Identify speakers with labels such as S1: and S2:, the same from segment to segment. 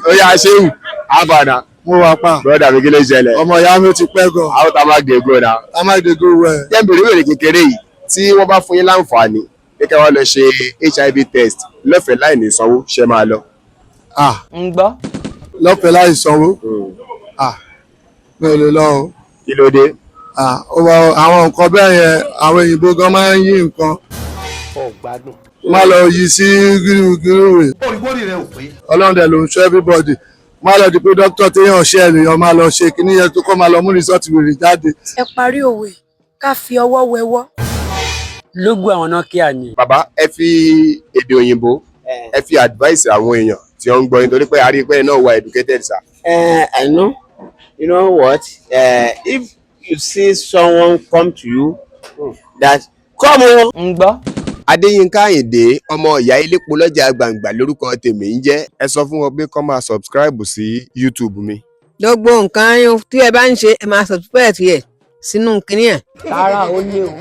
S1: ó yà ṣéwù àbàdà
S2: mo wà pa
S1: brọ́dà mi kí ló ṣẹlẹ̀
S2: ọmọ ìyá mi ti pẹ́ gan.
S1: àwọn tá a máa gbé náà.
S2: a máa dé go wẹ̀.
S1: jẹ́ bèrè wèrè kékeré yìí tí wọ́n bá fún yín láǹfààní pé kí wọ́n lọ ṣe HIV test lọ́fẹ̀ẹ́ láì ní sanwó ṣe máa lọ.
S3: ń gbọ́.
S2: lọ́fẹ̀ẹ́ láì sanwó mi ò lè lọ o.
S1: kí ló dé.
S2: àwọn nǹkan bẹ́ẹ̀ yẹn àwọn òyìnbó gan máa ń yí nǹkan. má lọ yí sí gírùgírù rẹ̀. ọlọ́run dẹ̀ ló ń ṣọ́ everybody. má lọ di pé dókítà téèyàn ṣe ènìyàn máa lọ ṣe kíní yẹn tó kọ́ máa lọ mú rìsọ́ọ̀tì wèrè jáde.
S4: ẹ parí òwe ká fi ọwọ́ wẹwọ́.
S3: lógún àwọn náà kí a ní.
S1: bàbá ẹ fi èdè òyìnbó ẹ fi advice àwọn èèyàn tí wọ́n ń gbọ́ nítorí pé àrí pé náà wà educated sir.
S5: I know. You know what? If you see someone come to you that come on.
S3: ń gbọ́.
S1: Adéyínká Àyìndé ọmọ ìyá ilépo lọ́jà gbàǹgbà lórúkọ tèmi ń jẹ́. ẹ sọ fún wọn pé kó máa subscribe sí YouTube mi.
S6: gbogbo nǹkan yín tí ẹ bá ń ṣe ẹ máa subscribe ẹ sínú kinní ẹ̀.
S3: rárá ó ní o.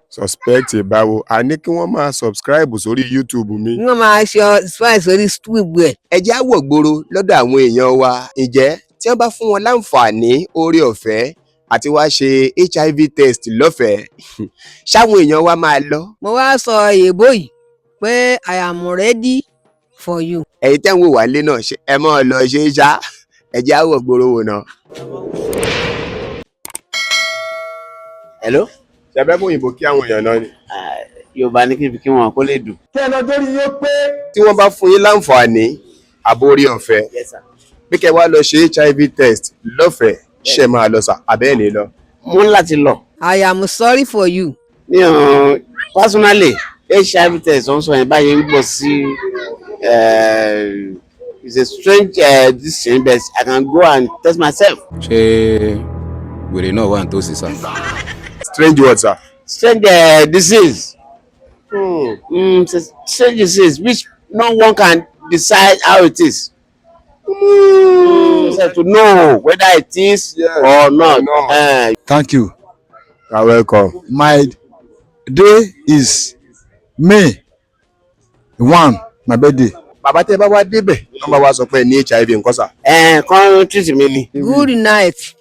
S1: suspect báwo a ní kí wọ́n máa subscribe sórí YouTube mi.
S6: wọ́n máa ṣe subscribe sórí YouTube ẹ̀.
S1: ẹ jẹ́ àwọ̀ gbòòrò lọ́dọ̀ àwọn èèyàn wa ǹjẹ́ tí wọ́n bá fún wọn láǹfààní oore ọ̀fẹ́ àti wá ṣe HIV test lọ́fẹ̀ẹ́ ṣáwọn èèyàn wa máa lọ.
S6: mo wá sọ èèbó yìí pé I am ready for you.
S1: ẹ̀yin tẹ́ ń wò wálé náà ẹ mọ́ ọ lọ ṣe é ṣá ẹ jẹ́ àwọ̀ gbòòrò wò náà.
S5: Hello.
S1: ṣe fẹ́ mú òyìnbó kí àwọn èèyàn náà ni.
S5: Yorùbá ní kí wọ́n kó lè dùn.
S2: kí ẹ lọ dórí yóò pé.
S1: tí wọ́n bá fún yín láǹfààní àbórí ọ̀fẹ́
S5: Yes, sir.
S1: pé kẹ́ wá lọ ṣe HIV test lọ́fẹ̀ẹ́ ṣe máa lọ sà abẹ́ẹ̀ ní lọ.
S5: Mo ń láti lọ.
S6: I am sorry for you.
S5: Ní personally HIV test wọ́n sọ yẹn báyìí ń bọ̀ sí it's a strange decision but I can go and test myself.
S7: ṣé wèrè náà wà nítòsí sá.
S1: strange word sir.
S5: Strange disease. It's a strange disease which no one can decide how it is. To know whether it is or not.
S2: Thank you.
S1: You're welcome.
S2: My day is May 1, my birthday.
S1: bàbá tẹ́ bá wá débẹ̀ wọ́n bá wá sọ pé ní HIV nǹkan sà.
S5: Kan treat mi ni.
S6: Good night.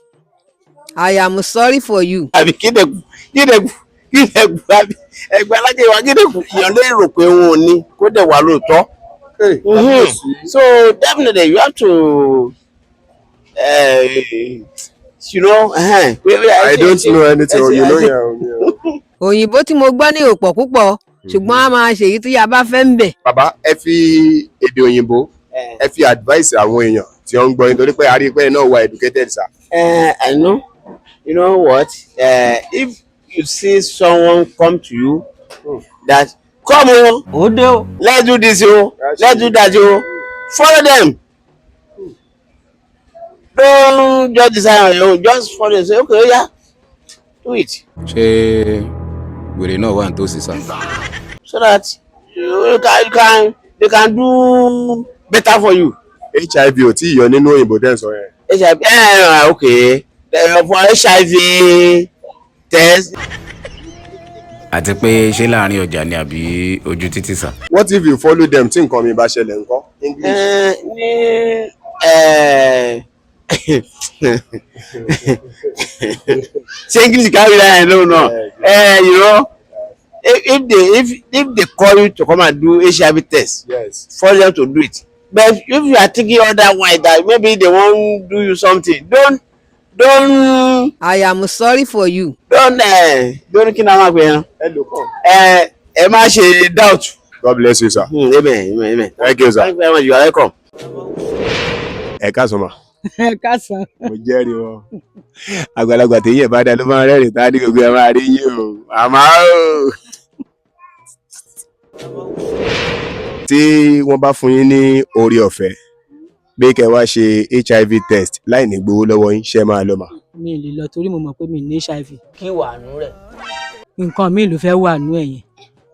S6: I am sorry for you.
S5: Àbí kídẹ̀kù ẹgbẹ́ alájẹ wa kídẹ̀kù èèyàn lè rò pé wọn ò ní kó dẹ̀ wà lóòótọ́. So definitely you have to you know.
S1: I don't know anything you know yẹn.
S6: òyìnbó tí mo gbọ́ ní òpọ̀ púpọ̀ ṣùgbọ́n a máa ṣèyí tí a bá fẹ́ ń bẹ̀.
S1: bàbá ẹ fi èdè òyìnbó ẹ fi advice àwọn èèyàn tí wọ́n ń gbọ́ nítorí pé àrí pé náà wà educated sir.
S5: I know. You know what? If you see someone come to you that come on.
S3: ó dé o.
S5: Let's do this, let's do that, follow them. Don't just decide on your own, just follow them. Say, okay, yeah, do it.
S7: ṣé wèrè náà wà nítòsí sá.
S5: So that they can do better for you.
S1: HIV ò tí ì yọ nínú òyìnbó tẹ́ ń sọ yẹn.
S5: HIV, okay. For HIV test.
S7: àti pé ṣé láàrin ọjà ni àbí ojú títì sá.
S1: What if you follow them tí nǹkan mi bá ṣẹlẹ̀ ńkọ́? English.
S5: Say English carry that, no. You know, if they call you to come and do HIV test,
S1: Yes.
S5: for them to do it. But if you are thinking otherwise that maybe they won't do you something, don't.
S6: I am sorry for you.
S5: Don't kí náà máa pè é.
S1: Hello, come.
S5: Ẹ má ṣe doubt.
S1: God bless you sir.
S5: Amen.
S1: Thank you sir.
S5: Thank you very much. You are welcome.
S1: ẹ káàsán ma.
S6: ẹ káàsán.
S1: mo jẹ́rìí wọn. àgbàlagbà tí yẹ̀ bá dá ló máa rẹ́rìn tá a ní gbogbo ẹ̀ máa rí yín o. àmọ́ o. tí wọ́n bá fún yín ní oore ọ̀fẹ́ pé kẹ́ wá ṣe HIV test láì ní gbowó lọ́wọ́ yín ṣe máa lọ mà.
S8: mi ì lè lọ torí mo mọ̀ pé mi ní HIV.
S3: kí wà nú rẹ̀.
S8: nǹkan mi ló fẹ́ wà nú ẹ̀yìn.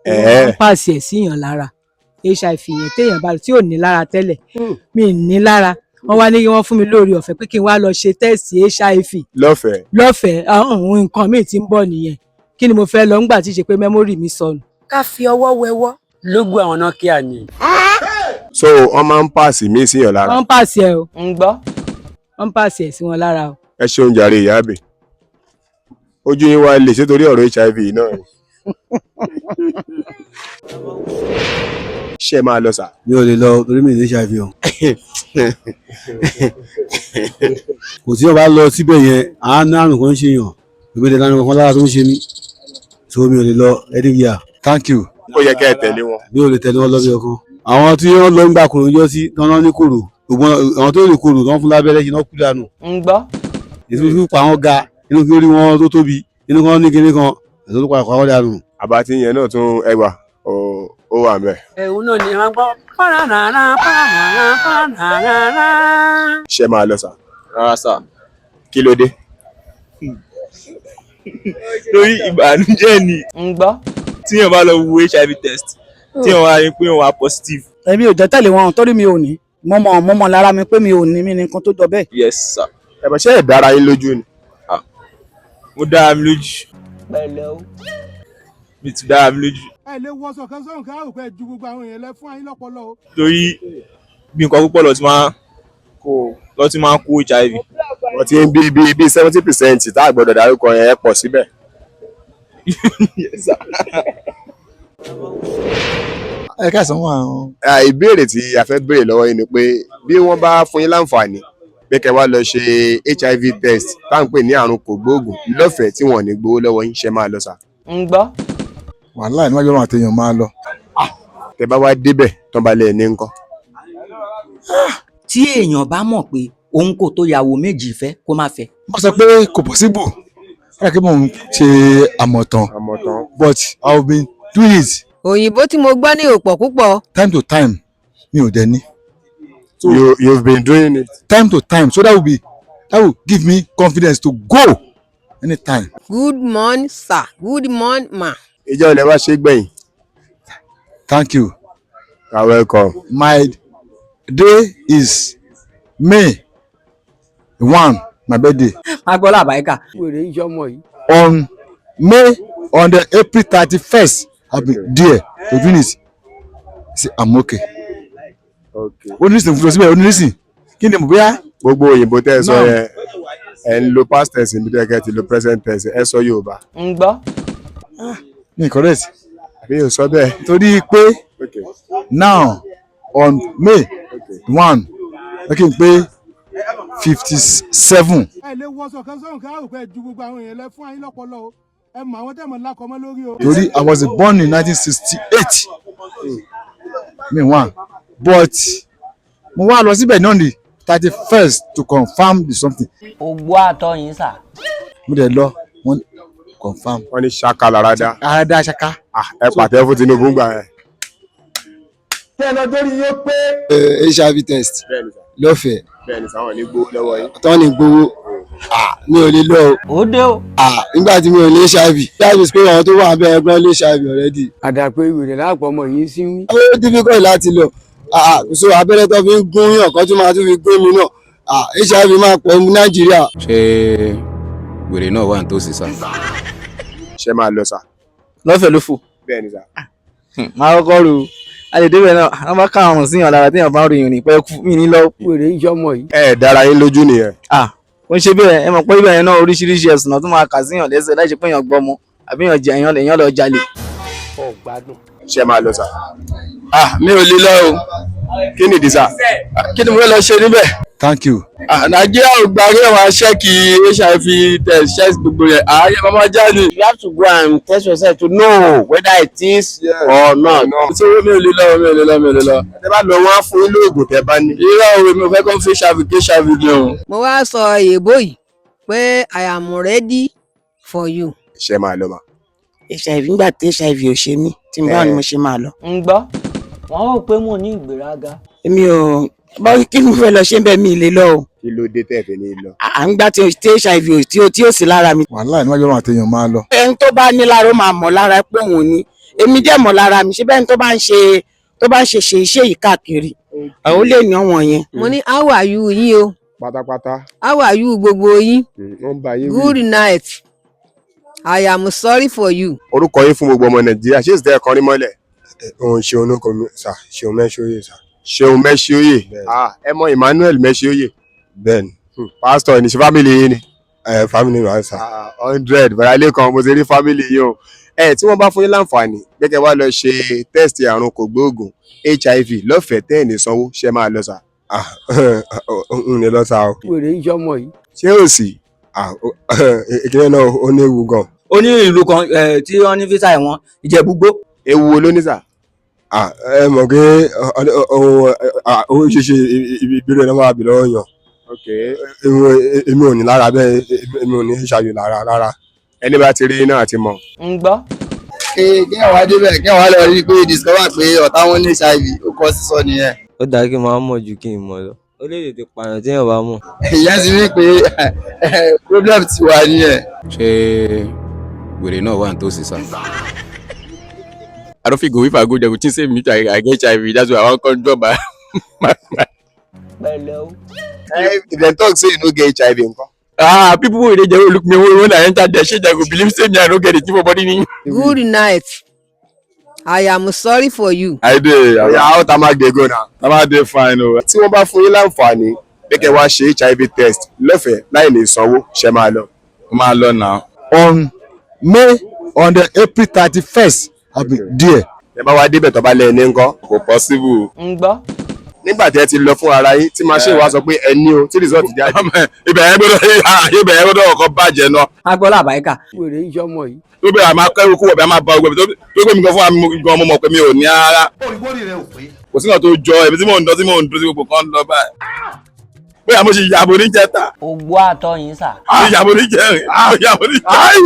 S1: Ẹ̀ẹ́.
S8: wọ́n pàṣẹ síyàn lára HIV yẹn téèyàn bá tí ò ní lára tẹ́lẹ̀ mi ì ní lára wọ́n wá ní kí wọ́n fún mi lórí ọ̀fẹ́ pé kí n wá lọ ṣe tẹ́ẹ̀sì HIV
S1: lọ́fẹ̀ẹ́.
S8: lọ́fẹ̀ẹ́ àwọn nǹkan mi ti ń bọ̀ nìyẹn kí ni mo fẹ́ lọ ńgbà tí ì ṣe pé mẹ́mórì mi sọnù.
S4: ká fi ọwọ́ wẹwọ́.
S3: lógún àwọn náà kí a ní.
S1: so wọ́n máa ń pàṣẹ mí sí yàn lára.
S8: wọ́n ń pàṣẹ o.
S3: ń gbọ́.
S8: wọ́n ń pàṣẹ sí wọn lára o.
S1: ẹ ṣeun jàre ìyá àbẹ̀ ojú yín wá lè ṣe torí ọ̀rọ̀ HIV náà ni. ṣé máa lọ sà.
S2: mi ò lè lọ torí mi ní HIV o. kò tí wọn bá lọ síbẹ̀ yẹn àánú àrùn kan ń ṣe yàn ìgbésẹ̀ lánàá kan lára tó ń ṣe mí so mi ò lè lọ anywhere. thank you.
S1: ó yẹ kẹ́ ẹ tẹ̀lé wọn.
S2: mi ò lè tẹ̀lé wọn lọ́bí ọkàn. àwọn tí wọ́n lọ ń gbà kòrò yọ sí tán ní kòrò gbogbo àwọn tó lè kòrò tán fún lábẹ́rẹ́ ṣe náà kú dànù.
S3: ń gbọ́.
S2: èso fífi pa wọn ga inú kí ó rí wọn tó tóbi inú kan ní kinní kan èso tó padà pa wọn dànù.
S1: àbátí yẹn náà tún ẹgbà ó wà mẹ́.
S3: ẹ̀hún náà ni wọ́n gbọ́.
S1: ṣé máa lọ sà.
S9: rárá sà.
S1: kí ló dé.
S9: lórí ìbànújẹ́ ni.
S3: ń gbọ́.
S9: tí èèyàn bá lọ wo HIV test tí èèyàn wá rí pé òun wà positive.
S10: èmi ò jẹ́ tẹ̀lé wọn torí mi ò ní mo mọ̀ lára mi pé mi ò ní mi ní nǹkan tó jọ bẹ́ẹ̀.
S9: yes sir.
S1: ẹ̀bẹ̀ ṣé ẹ̀ dára yín lójú ni.
S9: mo dára mi lójú.
S3: pẹ̀lẹ́ o.
S9: mi ti dára mi lójú.
S2: ẹ lè wọṣọ kan sọ̀rọ̀ ká rò pé ju gbogbo àwọn èèyàn lẹ fún ayé lọ́pọlọ o.
S9: torí bí nǹkan púpọ̀ lọ ti máa ń kó HIV.
S1: wọ́n ti ń bí 70% tá a gbọ́dọ̀ dárúkọ yẹn pọ̀ síbẹ̀.
S9: yes sir.
S2: ẹ káàsán wọn àwọn.
S1: ìbéèrè tí a fẹ́ béèrè lọ́wọ́ yín ni pé bí wọ́n bá fún yín láǹfààní pé kẹ́ wá lọ ṣe HIV test tá à ń pè ní àrùn kògbóògùn lọ́fẹ̀ẹ́ tí wọ́n ò ní gbowó lọ́wọ́ yín ṣe máa lọ sà.
S3: ń gbọ́.
S2: wàhálà ìníwájú ọlọ́run àtẹ̀yàn máa lọ.
S1: tẹ́ bá wá débẹ̀ tán bá lẹ̀ ní nǹkan.
S11: tí èèyàn bá mọ̀ pé òun kò tó yàwó méjì fẹ́ kó má fẹ́.
S2: wọ́n sọ pé kò possible ẹ kí mò ń ṣe àmọ̀tàn but I have been doing it.
S6: òyìnbó tí mo gbọ́ ní òpọ̀ púpọ̀.
S2: time to time mi ò dẹ̀ ní.
S1: so you've been doing it.
S2: time to time so that will give me confidence to go anytime.
S6: good morning sir good morning ma.
S1: ìjọ ilẹ̀ wá ṣe gbẹ̀yìn.
S2: thank you.
S1: you're welcome.
S2: my day is May 1 my birthday.
S3: agbọ́lá àbáyíká. wèrè iṣẹ́ ọmọ yìí.
S2: on the April 31st I'll be there to do it. See, I'm okay. Onírísìn fún ọsibẹ̀ onírísìn kí ni mo bóyá.
S1: gbogbo òyìnbó tẹ́ ẹ sọ yẹn ẹ ń lo past tense níbi tẹ́ ẹ kẹ́ ti lo present tense ẹ sọ Yorùbá.
S3: ń gbọ́.
S2: mi correct.
S1: àbí yóò sọ bẹ́ẹ̀.
S2: torí pé now on May 1 ẹ kí n pé 57.
S12: ẹ lè wọṣọ kan sọ̀rọ̀ ká rò pé ju gbogbo àwọn èèyàn lẹ fún ayé lọ́pọlọ o ẹ mọ àwọn tẹ̀mọ̀ ńlá kọ́mọ́ lórí o.
S2: torí I was born in 1968 May 1 but mo wá lọ síbẹ̀ náà ní 31st to confirm the something.
S3: ògbó àtọ yín sà.
S2: mo dẹ̀ lọ wọ́n confirm.
S1: wọ́n ní ṣaka lára dá.
S2: ara dá ṣaka.
S1: ẹ pàtẹ́ fún Tinubu gbà yẹn.
S12: kí ẹ lọ dórí yóò pé.
S2: HIV test lọ́fẹ̀ẹ́.
S1: bẹ́ẹ̀ni sáwọn ní gbowó lọ́wọ́ yín.
S2: tọ́ ni gbowó mi ò lè lọ o.
S3: ó dé o.
S2: nígbà tí mi ò lè HIV pé àwọn tó wà bẹ́ẹ̀ ẹgbẹ́ lè HIV already.
S3: àdàpé ìwèrè láàpọ̀ ọmọ yìí sí wí.
S2: ó difficult láti lọ so abẹ́rẹ́ tó fi ń gún yàn kan tó máa tún fi gún mi náà HIV máa pọ̀ ní Nàìjíríà.
S7: ṣé wèrè náà wà nítòsí sá.
S1: ṣé máa lọ sà.
S9: lọ́fẹ̀ẹ́ ló fò.
S1: bẹ́ẹ̀ni sà.
S9: máa kọ́kọ́ ro àdèdèbẹ̀ náà wọ́n bá ká àrùn síyàn lára téèyàn bá ń ròyìn ní pẹ́ kú mí ní lọ.
S3: wèrè iṣẹ́ ọmọ yìí.
S1: ẹ dára yín lójú nìyẹn.
S9: ó ń ṣe bẹ́ẹ̀ ẹ mọ̀ pé ibẹ̀ yẹn náà oríṣiríṣi ẹ̀sùn náà tó máa kà síyàn lẹ́sẹ̀ láì ṣe pé èèyàn gbọ́mọ àbí èèyàn lọ jalè.
S3: ọ̀ gbádùn.
S1: ṣé máa lọ sà.
S2: mi ò lè lọ o.
S1: kí nìdí sà.
S2: kí ni mo fẹ́ lọ ṣe níbẹ̀. thank you. Nàìjíríà ò gba kí wọ́n ṣẹ́ẹ̀kì HIV test ṣẹ́ẹ̀kì gbogbo rẹ̀ ààyè mama jáde.
S5: You have to go and test yourself to know whether it is or not.
S2: so mi ò lè lọ.
S1: ẹ bá lọ wọn á fún yín lóògùn tẹ́ bá ní.
S2: irọ́ òwe mi ò fẹ́ kó fi HIV ni o.
S6: mo wá sọ èèbó yìí pé I am ready for you.
S1: ṣé máa lọ mà.
S10: HIV nígbà tí HIV ò ṣe mí tí n bá ní mo ṣe máa lọ.
S3: ń gbọ́. wọ́n rò pé mo ní ìgbéraga.
S10: èmi ò bá kí mo fẹ́ lọ ṣe ń bẹ́ẹ̀ mi lè lọ o.
S1: kí ló dé tẹ́ fi ní lọ.
S10: à ń gbá tí HIV tí ó sì lára mi.
S2: wàhálà ìníwájú ọlọ́run àtẹ̀yàn máa lọ.
S10: ẹni tó bá ní lára ó máa mọ̀ lára pé òun ni èmi jẹ́ mọ̀ lára mi ṣé bẹ́ẹ̀ ni tó bá ń ṣe iṣẹ́ yìí káàkiri àwọn lè ní ọ̀wọ̀n yẹn.
S6: mo ní how are you yín o.
S1: pátápátá.
S6: how are you gbogbo yín.
S1: wọ́n bá yín wí.
S6: good night I am sorry for you.
S1: orúkọ yín fún gbogbo ọmọ Nàìjíríà ṣé ìsìtẹ́ ẹ̀kan rí mọ́lẹ̀. òun ṣe onúkọ mi sà ṣe òun mẹ́ṣọ́ yìí sà. Ṣeun Mẹ́ṣíóyè. Ẹ mọ Emmanuel Mẹ́ṣíóyè.
S2: bẹ́ẹ̀ni.
S1: Pásítọ̀ ní ṣe fámìlì yín ni.
S2: Family wa sà.
S1: 100 bàrà lẹ́kan mo ti rí fámìlì yìí o. Tí wọ́n bá fún yín láǹfààní gẹ́gẹ́ wá lọ ṣe tẹ́sítì àrùn kògbóògùn HIV lọ́fẹ̀ẹ́ tẹ́ ẹ̀ ní sanwó ṣe máa lọ sà.
S2: n ní lọ sá o.
S3: wèrè ìjọmọ yìí.
S1: Ṣé ò sí?
S2: ìkíni náà ó ní ewu gan.
S11: ó ní ìlú kan tí wọ́n ní físà ẹ̀wọ̀n Ìjẹ̀bú-Igbó.
S1: Ewu wo ló ní sà?
S2: ẹ mọ̀ pé ó ṣeéṣe ìbéèrè náà máa bì lọ́wọ́ yàn. èmi ò ní lára bẹ́ẹ̀ èmi ò ní ṣàyò lára rárá.
S1: Ẹni bá ti rí iná àti mọ̀.
S3: ń gbọ́.
S9: kí ẹ̀ wá débẹ̀ kí ẹ̀ wá lọ rí i pé discover pé ọ̀tá wọn ní HIV ó kọ́ sísọ nìyẹn.
S13: ó dáa kí n máa mọ̀ ju kí n mọ̀ lọ ó lè tètè pààyàn tí èèyàn bá mọ̀.
S9: ìyẹn ti rí pé problem ti wà nìyẹn.
S7: ṣé wèrè náà wà nítòsí sá. I don't fit go if I go there go think say me too I get HIV that's why I wan come drop my.
S3: pẹ̀lẹ́ o.
S1: If dem talk say you no get HIV nǹkan.
S7: People wey dey there wey look me when I enter there shey dem go believe say me I no get the thing for body ni.
S6: Good night. I am sorry for you.
S2: I dey.
S1: How Tamak dey go now?
S2: Tamak dey fine o.
S1: Tí wọ́n bá fún yín láǹfààní gẹ́gẹ́ wá ṣe HIV test lọ́fẹ̀ẹ́ láì ní sanwó ṣe máa lọ.
S2: ó máa lọ náà. on the April 31st I'll be there.
S1: Ẹ bá wá débẹ̀ tó bá lẹ́ẹ̀ ní nǹkan.
S2: kò possible.
S3: ń gbọ́.
S1: Nígbà tí ẹ ti lọ fún ara yín tí machine wa sọ pé ẹ ní o tí result jáde.
S2: ibẹ̀ yẹn gbọ́dọ̀ ọkọ̀ bàjẹ́ náà.
S11: agbọ́lá àbáyíká.
S3: wèrè ìjọmọ yìí.
S2: tó bẹ́ẹ̀ àmọ́ akẹ́rù kú ọ̀bẹ máa ba ọgbẹ́ tó gbé mi gan fún mi gan mo mọ̀ pé mi ò ní ara. kò sí nǹkan tó jọ ẹ̀mí tí mò ń dán tí mò ń dúró sí gbogbo kan lọ báyìí. bóyá mo ṣe yàbò ní jẹta.
S3: ògbó àtọyìn sà.
S2: yàbò ní jẹrin. yàbò ní jẹrin.